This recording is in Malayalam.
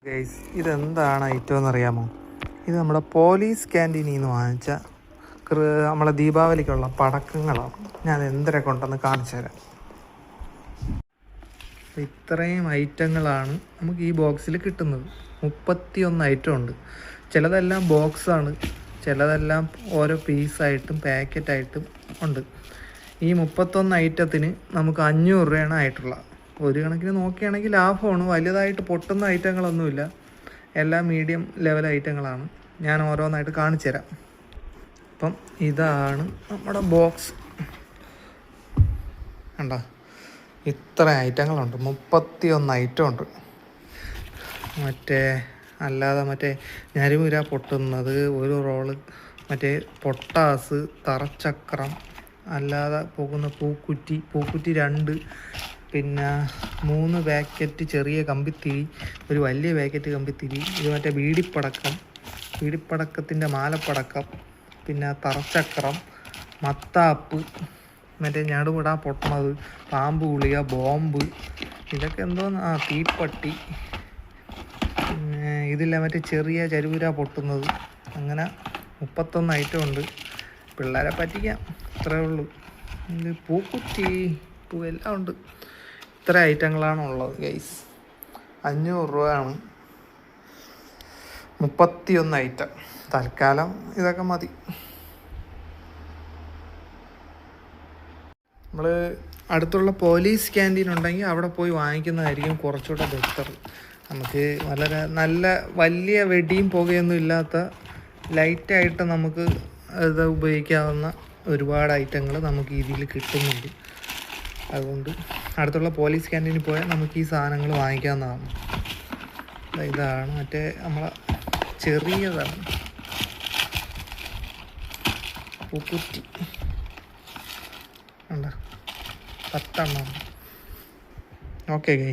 ഗൈസ്, ഇതെന്താണ് ഐറ്റം എന്നറിയാമോ? ഇത് നമ്മുടെ പോലീസ് ക്യാൻറ്റീനിൽ നിന്ന് വാങ്ങിച്ച നമ്മളെ ദീപാവലിക്കുള്ള പടക്കങ്ങളാണ്. ഞാൻ എന്തരൊക്കെ ഉണ്ടെന്ന് കാണിച്ചു തരാം. ഇത്രയും ഐറ്റങ്ങളാണ് നമുക്ക് ഈ ബോക്സിൽ കിട്ടുന്നത്. 31 ഐറ്റം ഉണ്ട്. ചിലതെല്ലാം ബോക്സാണ്, ചിലതെല്ലാം ഓരോ പീസായിട്ടും പാക്കറ്റായിട്ടും ഉണ്ട്. ഈ 31 ഐറ്റത്തിന് നമുക്ക് 500 രൂപയാണ് ആയിട്ടുള്ളത്. ഒരു കണക്കിന് നോക്കുകയാണെങ്കിൽ ലാഭമാണ്. വലുതായിട്ട് പൊട്ടുന്ന ഐറ്റങ്ങളൊന്നുമില്ല, എല്ലാം മീഡിയം ലെവൽ ഐറ്റങ്ങളാണ്. ഞാൻ ഓരോന്നായിട്ട് കാണിച്ചു തരാം. അപ്പം ഇതാണ് നമ്മുടെ ബോക്സ്. കണ്ടോ, ഇത്ര ഐറ്റങ്ങളുണ്ട്. 31 ഐറ്റം ഉണ്ട്. മറ്റേ ഞരുമുര പൊട്ടുന്നത്, ഒരു റോള് മറ്റേ പൊട്ടാസ്, തറച്ചക്രം, അല്ലാതെ പോകുന്ന പൂക്കുറ്റി 2, പിന്നെ 3 പാക്കറ്റ് ചെറിയ കമ്പിത്തിരി, ഒരു വലിയ പാക്കറ്റ് കമ്പിത്തിരി. ഇത് മറ്റേ ബീഡിപ്പടക്കത്തിൻ്റെ മാലപ്പടക്കം, പിന്നെ തറച്ചക്രം, മത്താപ്പ്, മറ്റേ ഞടുവിട പൊട്ടണത്, പാമ്പ് ഗുളിക, ബോംബ്, ഇതൊക്കെ എന്തോന്ന്, തീപ്പട്ടി, പിന്നെ ഇതില്ല മറ്റേ ചെറിയ ചരുവുര പൊട്ടുന്നത്. അങ്ങനെ 31 ഐറ്റം ഉണ്ട്. പിള്ളേരെ പറ്റിക്കാം, ഇത്രയേ ഉള്ളൂ. ഇത് പൂക്കുറ്റി, എല്ലാം ഉണ്ട്. ഇത്ര ഐറ്റങ്ങളാണ് ഉള്ളത് ഗൈസ്. 500 രൂപയാണ് 31 ഐറ്റം. തൽക്കാലം ഇതൊക്കെ മതി. നമ്മൾ അടുത്തുള്ള പോലീസ് ക്യാൻറ്റീൻ ഉണ്ടെങ്കിൽ അവിടെ പോയി വാങ്ങിക്കുന്നതായിരിക്കും കുറച്ചുകൂടെ ബെറ്റർ. നമുക്ക് വളരെ നല്ല വലിയ വെടിയും പുകയൊന്നും ഇല്ലാത്ത ലൈറ്റായിട്ട് നമുക്ക് ഇത് ഉപയോഗിക്കാവുന്ന ഒരുപാട് ഐറ്റങ്ങൾ നമുക്ക് ഇതിൽ കിട്ടുന്നുണ്ട്. അതുകൊണ്ട് അടുത്തുള്ള പോലീസ് ക്യാൻറ്റീനിൽ പോയാൽ നമുക്ക് ഈ സാധനങ്ങൾ വാങ്ങിക്കാവുന്നതാണ്. ഇതാണ് മറ്റേ നമ്മളെ ചെറിയതാണ് പൂക്കുറ്റി. കണ്ടോ, 10 എണ്ണം. Okay guys.